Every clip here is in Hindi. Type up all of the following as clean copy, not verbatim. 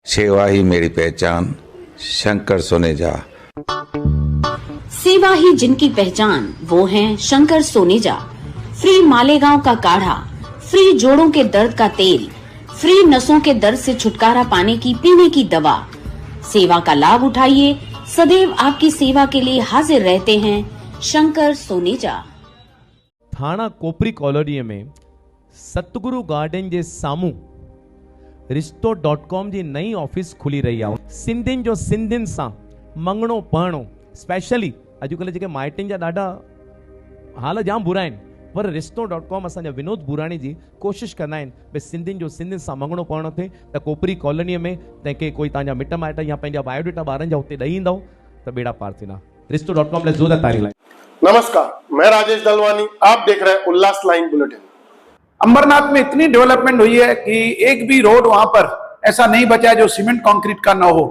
सेवा ही मेरी पहचान, शंकर सोनेजा। सेवा ही जिनकी पहचान, वो हैं शंकर सोनेजा। फ्री मालेगांव का काढ़ा, फ्री जोड़ों के दर्द का तेल, फ्री नसों के दर्द से छुटकारा पाने की पीने की दवा। सेवा का लाभ उठाइए, सदैव आपकी सेवा के लिए हाजिर रहते हैं शंकर सोनेजा। थाना कोपरी कॉलोनी में सतगुरु गार्डन जे सामू रिश्तो.com जी नई ऑफिस खुली रही आहे। सिंधियुनि जो सिंधियुनि सां मंगणो पढ़णो, स्पेशली अॼुकल्ह जेके माइटनि जा ॾाढा हाल जाम बुरा आहिनि, पर रिश्तो.com असांजा विनोद बुराणी जी कोशिशि कंदा आहिनि भई सिंधियुनि जो सिंधियुनि सां मंगणो पढ़णो थिए। त कोपरी कॉलोनीअ में तंहिंखे कोई तव्हांजा मिट माइट या पंहिंजा बायोडेटा ॿारनि जा हुते ॾेई ईंदव त बेड़ा पार थींदा। रिश्तो.com लाइ ज़ोरदार तारीफ़ लाइ। नमस्कार, मैं राजेश दलवानी, आप देख रहे हैं उल्लास लाइन बुलेटिन। अंबरनाथ में इतनी डेवलपमेंट हुई है कि एक भी रोड वहां पर ऐसा नहीं बचा है जो सीमेंट कंक्रीट का ना हो।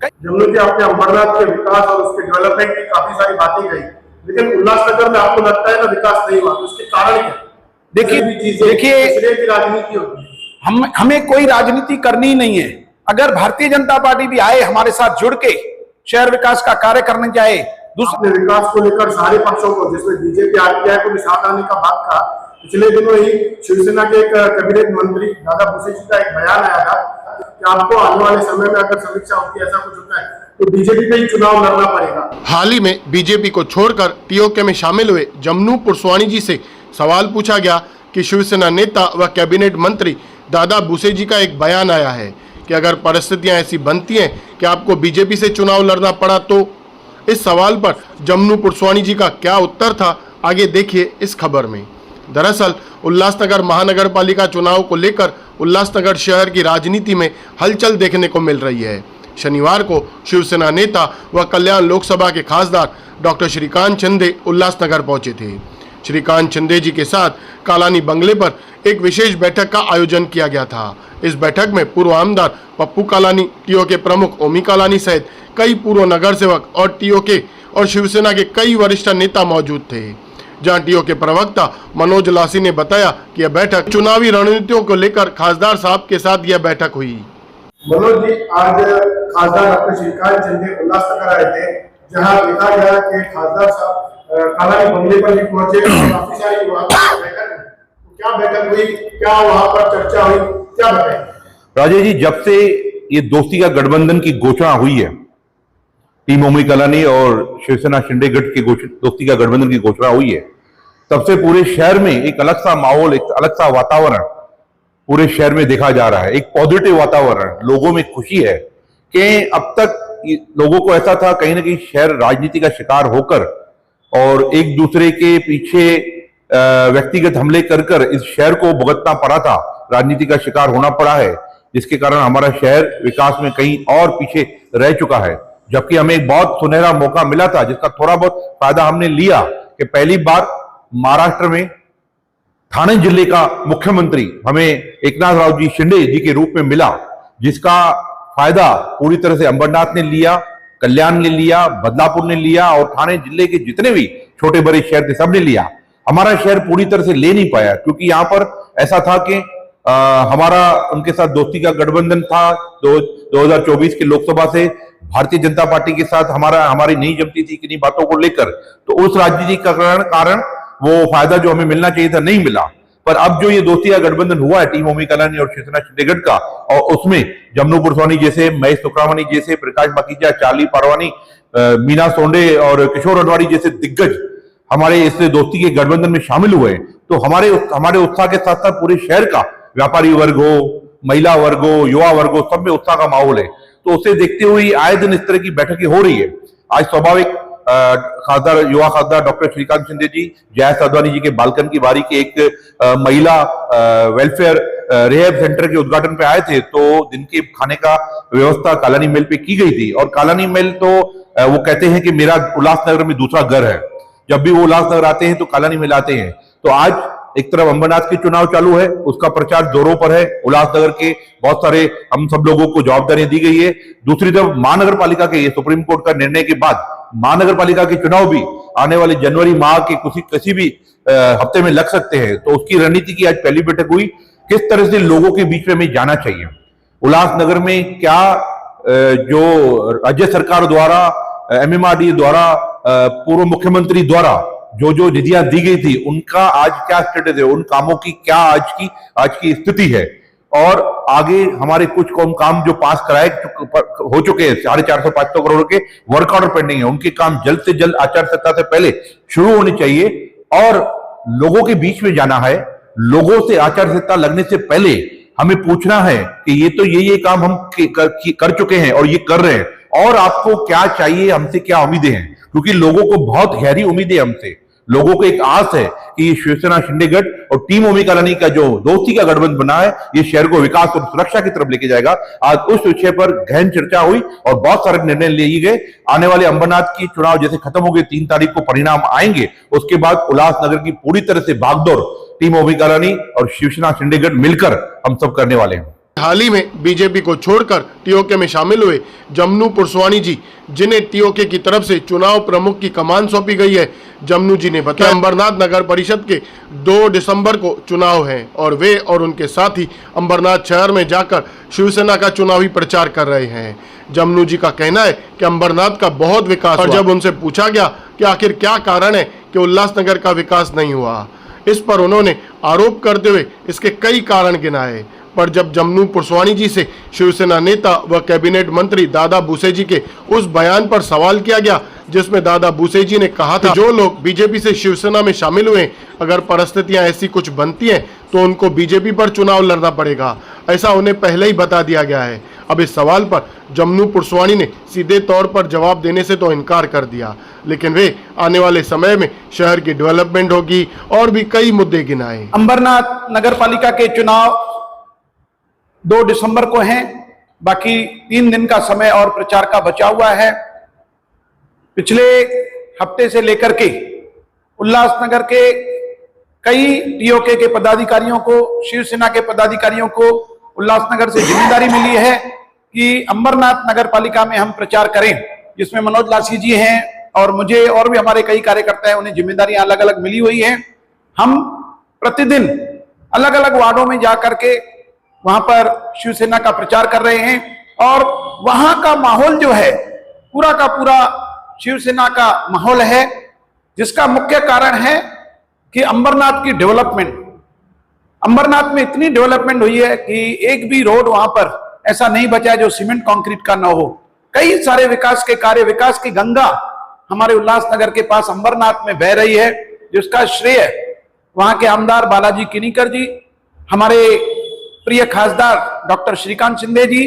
जमुना जी, आपने अंबरनाथ के विकास और उसके डेवलपमेंट की काफी सारी बातें कही, लेकिन उल्लासनगर में आपको लगता है ना विकास नहीं हुआ, तो उसके कारण क्या? देखिए राजनीति होती है। हमें कोई राजनीति करनी नहीं है। अगर भारतीय जनता पार्टी भी आए हमारे साथ जुड़ के शहर विकास का कार्य करने चाहे। दूसरे विकास को लेकर सारे पक्षों को, जिसमें बीजेपी आरपीआई को भी साथ आने का बात था। पिछले दिनों ही शिवसेना के एक कैबिनेट मंत्री दादा भुसे जी का एक बयान आया था कि आपको आने वाले समय में अगर समीक्षा होती है, ऐसा कुछ होता है, तो बीजेपी पे ही चुनाव लड़ना पड़ेगा। हाल ही में बीजेपी को छोड़कर टीओके में शामिल हुए जमनू पुरस्वाणी जी से सवाल पूछा गया कि शिवसेना नेता व कैबिनेट मंत्री दादा भुसे जी का एक बयान आया है कि अगर परिस्थितियां ऐसी बनती हैं कि आपको बीजेपी से चुनाव लड़ना पड़ा, तो इस सवाल पर जमनू पुरस्वाणी जी का क्या उत्तर था, आगे देखिए इस खबर में। दरअसल उल्लासनगर महानगर पालिका चुनाव को लेकर उल्लासनगर शहर की राजनीति में हलचल देखने को मिल रही है। शनिवार को शिवसेना नेता व कल्याण लोकसभा के खासदार डॉक्टर श्रीकांत शिंदे उल्लासनगर पहुंचे थे। श्रीकांत शिंदे जी के साथ कालानी बंगले पर एक विशेष बैठक का आयोजन किया गया था। इस बैठक में पूर्व आमदार पप्पू कालानी, टीओके प्रमुख ओमी कालानी सहित कई पूर्व नगर सेवक और टीओके और शिवसेना के कई वरिष्ठ नेता मौजूद थे। जहां टीओके प्रवक्ता मनोज लासी ने बताया कि यह बैठक चुनावी रणनीतियों को लेकर खासदार साहब के साथ यह बैठक हुई। मनोज जी, आज खासदार डॉक्टर श्रीकांत शिंदे उल्लासनगर आए थे, जहां देखा गया कि खासदार साहब कालानी बंगले पर भी पहुंचे। काफी सारी क्या बैठक हुई, क्या वहां पर चर्चा हुई, क्या बताएं? राजेश जी, जब से ये दोस्ती का गठबंधन की घोषणा हुई है, टीम ओमी कलानी और शिवसेना शिंदे गठ की दोस्ती का गठबंधन की घोषणा हुई है, तब से पूरे शहर में एक अलग सा माहौल, एक अलग सा वातावरण पूरे शहर में देखा जा रहा है। एक पॉजिटिव वातावरण, लोगों में खुशी है कि अब तक लोगों को ऐसा था कहीं ना कहीं शहर राजनीति का शिकार होकर और एक दूसरे के पीछे व्यक्तिगत हमले कर कर इस शहर को भुगतना पड़ा था, राजनीति का शिकार होना पड़ा है, जिसके कारण हमारा शहर विकास में कहीं और पीछे रह चुका है। जबकि हमें एक बहुत सुनहरा मौका मिला था, जिसका थोड़ा बहुत फायदा हमने लिया कि पहली बार महाराष्ट्र में ठाणे जिले का मुख्यमंत्री हमें एकनाथ राव जी शिंदे जी के रूप में मिला, जिसका फायदा पूरी तरह से अंबरनाथ ने लिया, कल्याण ने लिया, बदलापुर ने लिया और ठाणे जिले के जितने भी छोटे बड़े शहर थे सबने लिया। हमारा शहर पूरी तरह से ले नहीं पाया, क्योंकि यहां पर ऐसा था कि हमारा उनके साथ दोस्ती का गठबंधन था। 2024 के लोकसभा से भारतीय जनता पार्टी के साथ हमारी नहीं जमती थी किन्हीं बातों को लेकर, तो उस राजनीति का कारण वो फायदा जो हमें मिलना चाहिए था नहीं मिला। पर अब जो ये दोस्ती का गठबंधन हुआ है टीम ओमी कलानी और शिवसेना शिंदे गठ का, और उसमें जमनू पुरस्वाणी जैसे, महेश सुक्रामणी जैसे, प्रकाश माखीजा, चार्ली पारवानी, मीना सोंडे और किशोर अडवाणी जैसे दिग्गज हमारे इस दोस्ती के गठबंधन में शामिल हुए, तो हमारे उत्साह के साथ साथ पूरे शहर का व्यापारी वर्ग हो, महिला वर्ग हो, युवा वर्ग हो, सब में उत्साह का माहौल है। तो उसे देखते हुए आए दिन इस तरह की बैठकें हो रही है। आज स्वाभाविक युवा खासदार डॉक्टर श्रीकांत शिंदे जी जयंत अडवाणी जी के बालकन की बारी के एक महिला वेलफेयर रिहैब सेंटर के उद्घाटन पे आए थे, तो दिन के खाने का व्यवस्था कालानी मेल पे की गई थी। और कालानी मेल तो वो कहते हैं कि मेरा उल्लासनगर में दूसरा घर है, जब भी वो उल्लासनगर आते हैं तो कालानी मेल आते हैं। तो आज एक तरफ अंबरनाथ के चुनाव चालू है, उसका प्रचार जोरों पर है, उल्लासनगर के बहुत सारे हम सब लोगों को जवाबदारी दी गई है। दूसरी तरफ महानगर पालिका के सुप्रीम कोर्ट का निर्णय के बाद महानगर पालिका के चुनाव भी आने वाले जनवरी माह के किसी भी हफ्ते में लग सकते हैं। तो उसकी रणनीति की आज पहली बैठक हुई, किस तरह से लोगों के बीच में हमें जाना चाहिए। उल्लासनगर में क्या जो राज्य सरकार द्वारा, MMRDA द्वारा, पूर्व मुख्यमंत्री द्वारा जो जो निधियां दी गई थी उनका आज क्या स्टेटस है, उन कामों की क्या आज की स्थिति है, और आगे हमारे कुछ काम जो पास कराए हो चुके हैं 450-500 करोड़ के वर्क ऑर्डर पेंडिंग है, उनके काम जल्द से जल्द आचार संहिता से पहले शुरू होने चाहिए और लोगों के बीच में जाना है। लोगों से आचार संहिता लगने से पहले हमें पूछना है कि ये काम हम कर चुके हैं और ये कर रहे हैं, और आपको क्या चाहिए, हमसे क्या उम्मीदें हैं, क्योंकि लोगों को बहुत गहरी उम्मीदें हमसे, लोगों को एक आस है कि ये शिवसेना शिंदेगढ़ और टीम ओमी कॉलोनी का जो दोस्ती का गठबंधन बना है, ये शहर को विकास और सुरक्षा की तरफ लेके जाएगा। आज उस विषय पर गहन चर्चा हुई और बहुत सारे निर्णय लिए गए। आने वाले अंबरनाथ की चुनाव जैसे खत्म हो गए, 3 तारीख को परिणाम आएंगे, उसके बाद उल्लासनगर की पूरी तरह से भागदौड़ टीम ओमी कॉलोनी और शिवसेना शिंदेगढ़ मिलकर हम सब करने वाले हैं। हाल ही में बीजेपी को छोड़कर टीओके में शामिल हुए जमनू पुरसवानी जी, जिन्हें टीओके की तरफ से चुनाव प्रमुख की कमान सौंपी गई है, जमनू जी ने बताया अंबरनाथ नगर परिषद के 2 दिसंबर को चुनाव है और वे और उनके साथी अंबरनाथ शहर में जाकर शिवसेना का चुनावी प्रचार कर रहे हैं। जमनू जी का कहना है कि अंबरनाथ का बहुत विकास हुआ, और जब उनसे पूछा गया कि आखिर क्या कारण है कि उल्लासनगर का विकास नहीं हुआ, इस पर उन्होंने आरोप करते हुए इसके कई कारण गिनाए। पर जब जमनू पुरसवानी जी से शिवसेना नेता व कैबिनेट मंत्री दादा भूसे जी के उस बयान पर सवाल किया गया जिसमें दादा भूसे जी ने कहा था जो लोग बीजेपी से शिवसेना में शामिल हुए, अगर परिस्थितियां ऐसी कुछ बनती हैं तो उनको बीजेपी पर चुनाव लड़ना पड़ेगा, ऐसा उन्हें पहले ही बता दिया गया है। अब इस सवाल पर जमनू पुरसवानी ने सीधे तौर पर जवाब देने से तो इनकार कर दिया, लेकिन वे आने वाले समय में शहर की डेवलपमेंट होगी और भी कई मुद्दे गिनाए। अंबरनाथ नगर पालिका के चुनाव 2 दिसंबर को हैं, बाकी 3 दिन का समय और प्रचार का बचा हुआ है। पिछले हफ्ते से लेकर के उल्लासनगर के कई टीओके के पदाधिकारियों को, शिवसेना के पदाधिकारियों को उल्लासनगर से जिम्मेदारी मिली है कि अंबरनाथ नगर पालिका में हम प्रचार करें, जिसमें मनोज लासी जी हैं और मुझे और भी हमारे कई कार्यकर्ता हैं, उन्हें जिम्मेदारियां अलग अलग मिली हुई हैं। हम प्रतिदिन अलग अलग वार्डों में जाकर के वहां पर शिवसेना का प्रचार कर रहे हैं और वहां का माहौल जो है पूरा का पूरा शिवसेना का माहौल है, जिसका मुख्य कारण है कि अंबरनाथ की डेवलपमेंट। अंबरनाथ में इतनी डेवलपमेंट हुई है कि एक भी रोड वहां पर ऐसा नहीं बचा है जो सीमेंट कंक्रीट का ना हो। कई सारे विकास के कार्य, विकास की गंगा हमारे उल्लासनगर के पास अंबरनाथ में बह रही है, जिसका श्रेय वहां के आमदार बालाजी किनीकर जी, हमारे प्रिय खासदार डॉक्टर श्रीकांत शिंदे जी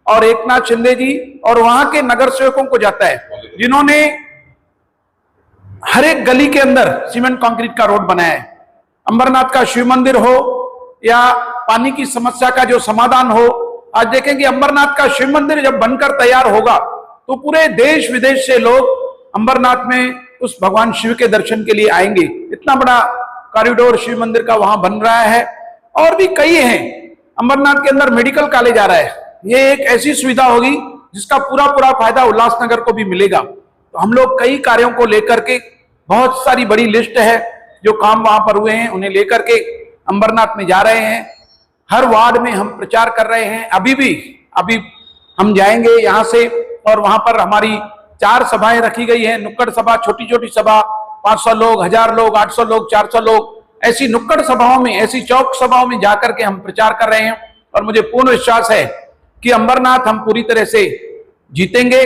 और एकनाथ शिंदे जी और वहां के नगर सेवकों को जाता है, जिन्होंने हर एक गली के अंदर सीमेंट कंक्रीट का रोड बनाया है। अंबरनाथ का शिव मंदिर हो या पानी की समस्या का जो समाधान हो, आज देखेंगे अंबरनाथ का शिव मंदिर जब बनकर तैयार होगा तो पूरे देश विदेश से लोग अंबरनाथ में उस भगवान शिव के दर्शन के लिए आएंगे। इतना बड़ा कॉरिडोर शिव मंदिर का वहां बन रहा है और भी कई हैं। अंबरनाथ के अंदर मेडिकल कॉलेज आ रहा है, ये एक ऐसी सुविधा होगी जिसका पूरा फायदा उल्लासनगर को भी मिलेगा। तो हम लोग कई कार्यों को लेकर के, बहुत सारी बड़ी लिस्ट है जो काम वहां पर हुए हैं, उन्हें लेकर के अंबरनाथ में जा रहे हैं। हर वार्ड में हम प्रचार कर रहे हैं। अभी हम जाएंगे यहाँ से और वहां पर हमारी 4 सभाएं रखी गई हैं, नुक्कड़ सभा, छोटी छोटी सभा, 500 लोग, 1000 लोग, 800 लोग, 400 लोग, ऐसी नुक्कड़ सभाओं में, ऐसी चौक सभाओं में जाकर के हम प्रचार कर रहे हैं। और मुझे पूर्ण विश्वास है कि अंबरनाथ हम पूरी तरह से जीतेंगे।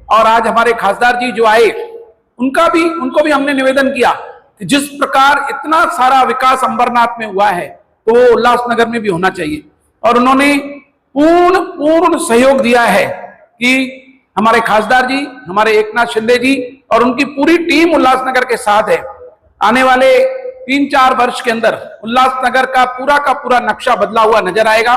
और आज हमारे खासदार जी जो आए, उनको भी हमने निवेदन किया कि जिस प्रकार इतना सारा विकास अंबरनाथ में हुआ है तो वो उल्लासनगर में भी होना चाहिए। और उन्होंने पूर्ण सहयोग दिया है कि हमारे खासदार जी, हमारे एकनाथ शिंदे जी और उनकी पूरी टीम उल्लासनगर के साथ है। आने वाले 3-4 वर्ष के अंदर उल्लासनगर का पूरा नक्शा बदला हुआ नजर आएगा।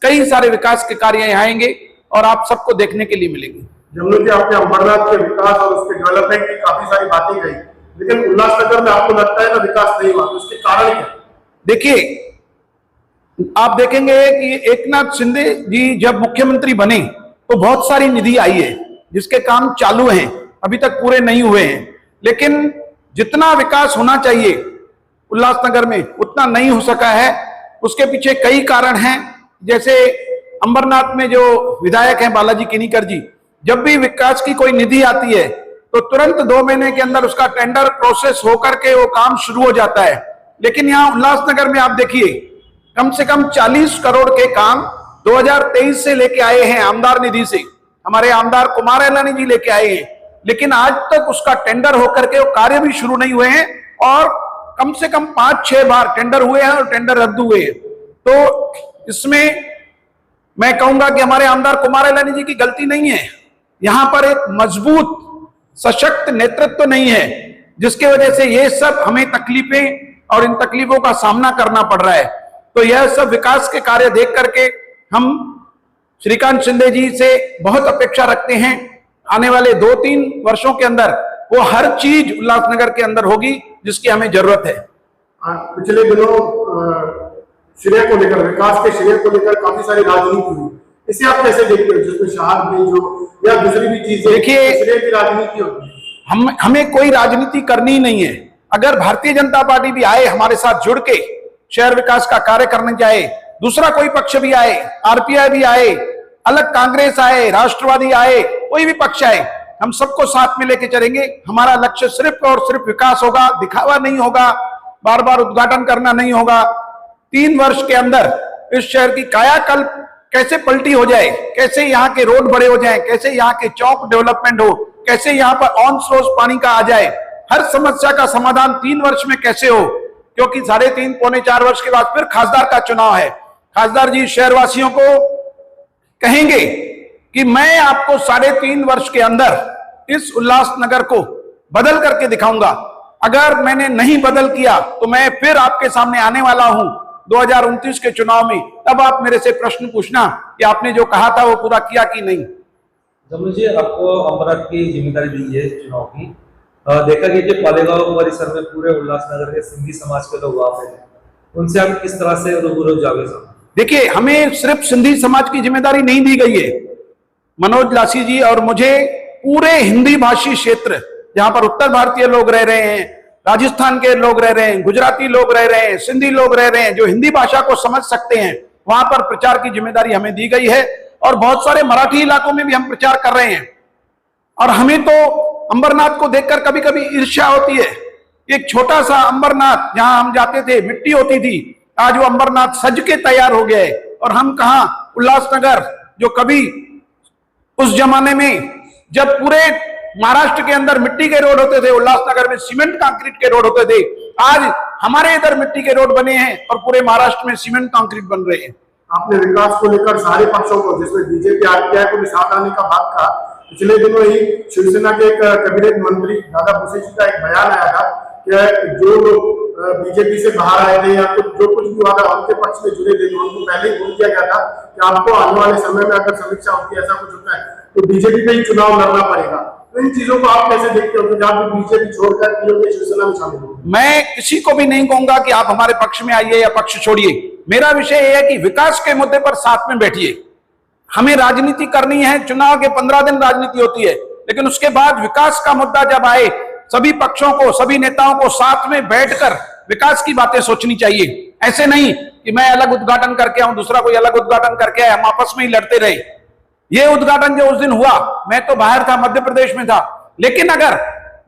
कई सारे विकास के कार्य यहाँ आएंगे और आप सबको देखने के लिए मिलेंगे। जमनू जी, आपने अंबरनाथ के विकास और उसके डेवलपमेंट की काफी सारी बातें कही, लेकिन उल्लासनगर में आपको लगता है ना विकास नहीं हुआ, तो उसके कारण क्या? देखिए, आप देखेंगे कि एकनाथ शिंदे जी जब मुख्यमंत्री बने तो बहुत सारी निधि आई है जिसके काम चालू हैं, अभी तक पूरे नहीं हुए हैं। लेकिन जितना विकास होना चाहिए उल्लासनगर में उतना नहीं हो सका है। उसके पीछे कई कारण हैं, जैसे अंबरनाथ में जो विधायक हैं बालाजी किनीकर जी, जब भी विकास की कोई निधि आती है तो तुरंत 2 महीने के अंदर उसका टेंडर प्रोसेस होकर के वो काम शुरू हो जाता है। लेकिन यहाँ उल्लासनगर में आप देखिए, कम से कम 40 करोड़ के काम 2023 से लेके आए हैं आमदार निधि से, हमारे आमदार कुमार एलानी जी लेके आए हैं, लेकिन आज तक उसका टेंडर होकर के वो कार्य भी शुरू नहीं हुए हैं और कम से कम 5-6 बार टेंडर हुए हैं और टेंडर रद्द हुए हैं। तो इसमें मैं कहूंगा कि हमारे आमदार कुमार एलानी जी की गलती नहीं है, यहां पर एक मजबूत सशक्त नेतृत्व नहीं है, जिसके वजह से ये सब हमें तकलीफें और इन तकलीफों का सामना करना पड़ रहा है। तो यह सब विकास के कार्य देख करके हम श्रीकांत शिंदे जी से बहुत अपेक्षा रखते हैं। आने वाले 2-3 वर्षों के अंदर वो हर चीज उल्लासनगर के अंदर होगी जिसकी हमें जरूरत है। पिछले दिनों श्रेय को लेकर, विकास के श्रेय को लेकर काफी सारी राजनीति हुई, इसे आप कैसे देखते हो, जिसमें शहर में जो या दूसरी भी चीजें, देखिए, श्रेय की राजनीति होती है। हमें कोई राजनीति करनी ही नहीं है। अगर भारतीय जनता पार्टी भी आए हमारे साथ जुड़ के शहर विकास का कार्य करने जाए, दूसरा कोई पक्ष भी आए, आरपीआई भी आए, अलग कांग्रेस आए, राष्ट्रवादी आए, कोई भी पक्ष आए, हम सबको साथ में लेके चलेंगे। हमारा लक्ष्य सिर्फ और सिर्फ विकास होगा, दिखावा नहीं होगा, बार बार उद्घाटन करना नहीं होगा। 3 वर्ष के अंदर इस शहर की कायाकल्प कैसे पलटी हो जाए, कैसे यहाँ के रोड बड़े हो जाएं, कैसे यहाँ के चौक डेवलपमेंट हो, कैसे यहाँ पर ऑन सोर्स पानी का आ जाए, हर समस्या का समाधान 3 वर्ष में कैसे हो, क्योंकि 3.5-4 वर्ष के बाद फिर खासदार का चुनाव है। खासदार जी शहरवासियों को कहेंगे कि मैं आपको 3.5 वर्ष के अंदर इस उल्लासनगर को बदल करके दिखाऊंगा। अगर मैंने नहीं बदल किया तो मैं फिर आपके सामने आने वाला हूं 2029 के चुनाव में, तब आप मेरे से प्रश्न पूछना कि आपने जो कहा था वो पूरा किया कि नहीं। जब मुझे आपको अमृत की जिम्मेदारी दी है चुनाव की, देखा गया कि पालेगांव परिसर में पूरे उल्लासनगर के सिंधी समाज के लोग वहां पे, उनसे आप किस तरह से रूबरू जाओगे? देखिए, हमें सिर्फ सिंधी समाज की जिम्मेदारी नहीं दी गई है। मनोज लासी जी और मुझे पूरे हिंदी भाषी क्षेत्र, जहां पर उत्तर भारतीय लोग रह रहे हैं, राजस्थान के लोग रह रहे हैं, गुजराती लोग रह रहे हैं, सिंधी लोग रह रहे हैं, जो हिंदी भाषा को समझ सकते हैं, वहां पर प्रचार की जिम्मेदारी हमें दी गई है। और बहुत सारे मराठी इलाकों में भी हम प्रचार कर रहे हैं। और हमें तो अंबरनाथ को देखकर कभी कभी ईर्ष्या होती है। एक छोटा सा अंबरनाथ जहां हम जाते थे मिट्टी होती थी, आज वो अंबरनाथ सज के तैयार हो गया है। और हम कहां, उल्लासनगर जो कभी उस जमाने में जब पूरे महाराष्ट्र के अंदर मिट्टी के रोड होते थे, उल्लासनगर में सीमेंट कंक्रीट के रोड होते थे, आज हमारे इधर मिट्टी के रोड बने हैं और पूरे महाराष्ट्र में सीमेंट कंक्रीट बन रहे हैं। आपने विकास को लेकर सारे पक्षों को, जिसमें बीजेपी आरपीआई को भी साथ आने का बात कहा। पिछले दिनों ही शिवसेना के एक कैबिनेट मंत्री दादा भुसे जी का एक बयान आया था कि जो लोग बीजेपी से बाहर आए थे या जो कुछ भी हुआ था उनके पक्ष में जुड़े थे, उनको पहले ही बोल दिया गया था कि आपको आने वाले समय में अगर समीक्षा होती है, ऐसा कुछ होता है तो बीजेपी पे ही चुनाव लड़ना पड़ेगा। तो इन चीजों को आप कैसे देखते हो कि आप बीजेपी छोड़कर शिवसेना में शामिल हो? मैं किसी को भी नहीं कहूंगा कि आप हमारे पक्ष में आइए या पक्ष छोड़िए। मेरा विषय यह है कि विकास के मुद्दे पर साथ में बैठिए। हमें राजनीति करनी है, चुनाव के 15 दिन राजनीति होती है, लेकिन उसके बाद विकास का मुद्दा जब आए, सभी पक्षों को, सभी नेताओं को साथ में बैठकर विकास की बातें सोचनी चाहिए। ऐसे नहीं कि मैं अलग उद्घाटन करके आऊं, दूसरा कोई अलग उद्घाटन करके आए, हम आपस में ही लड़ते रहे। ये उद्घाटन जो उस दिन हुआ, मैं तो बाहर था, मध्य प्रदेश में था, लेकिन अगर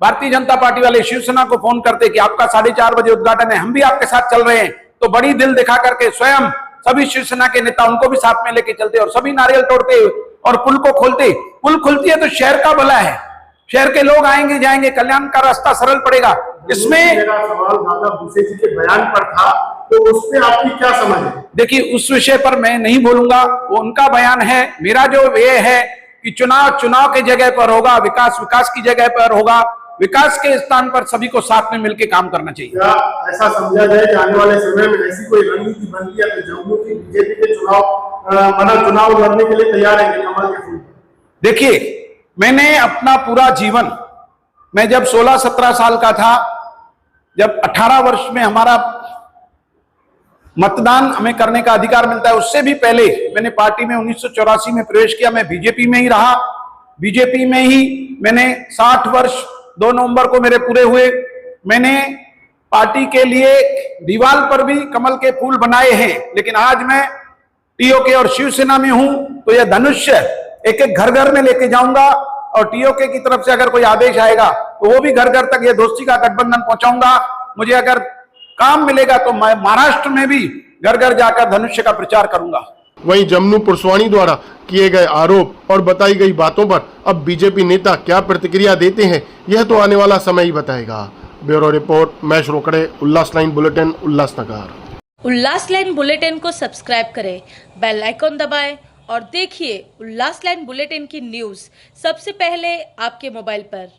भारतीय जनता पार्टी वाले शिवसेना को फोन करते कि आपका 4:30 बजे उद्घाटन है, हम भी आपके साथ चल रहे हैं, तो बड़ी दिल दिखा करके स्वयं सभी शिवसेना के नेता उनको भी साथ में लेके चलते और सभी नारियल तोड़ते और पुल को खोलते। पुल खुलती है तो शहर का भला है, शहर के लोग आएंगे जाएंगे, कल्याण का रास्ता सरल पड़ेगा। इसमें मेरा सवाल दादा भुसे जी के बयान पर था, तो उस पे आपकी क्या समझ है? देखिए, उस विषय पर मैं नहीं बोलूंगा, वो उनका बयान है। मेरा जो ये है कि चुनाव के जगह पर होगा, विकास की जगह पर होगा, विकास के स्थान पर सभी को साथ में मिलकर काम करना चाहिए। क्या ऐसा समझा जाए कि आने वाले समय में ऐसी कोई रणनीति बनती है तो जम्मू की बीजेपी के चुनाव लड़ने के लिए तैयार है कमल के फूल? देखिए, मैंने अपना पूरा जीवन, मैं जब 16-17 साल का था, जब 18 वर्ष में हमारा मतदान हमें करने का अधिकार मिलता है, उससे भी पहले मैंने पार्टी में 1984 में प्रवेश किया। मैं बीजेपी में ही रहा, बीजेपी में ही मैंने 60 वर्ष 2 नवंबर को मेरे पूरे हुए। मैंने पार्टी के लिए दीवार पर भी कमल के फूल बनाए हैं, लेकिन आज मैं टीओके और शिवसेना में हूं तो यह धनुष्य एक एक घर घर में लेके जाऊंगा और टीओके की तरफ से अगर कोई आदेश आएगा तो वो भी घर घर तक ये दोस्ती का गठबंधन पहुंचाऊंगा। मुझे अगर काम मिलेगा तो मैं महाराष्ट्र में भी घर घर जाकर धनुष्य का प्रचार करूंगा। वहीं जमनू पुरस्वानी द्वारा किए गए आरोप और बताई गई बातों पर अब बीजेपी नेता क्या प्रतिक्रिया देते हैं, यह तो आने वाला समय ही बताएगा। ब्यूरो रिपोर्ट, महेश रोकड़े, उल्लास लाइन बुलेटिन, उल्लासनगर। उल्लास लाइन बुलेटिन को सब्सक्राइब करें, बेल आइकॉन दबाएं और देखिए उल्लास लाइन बुलेटिन की न्यूज़ सबसे पहले आपके मोबाइल पर।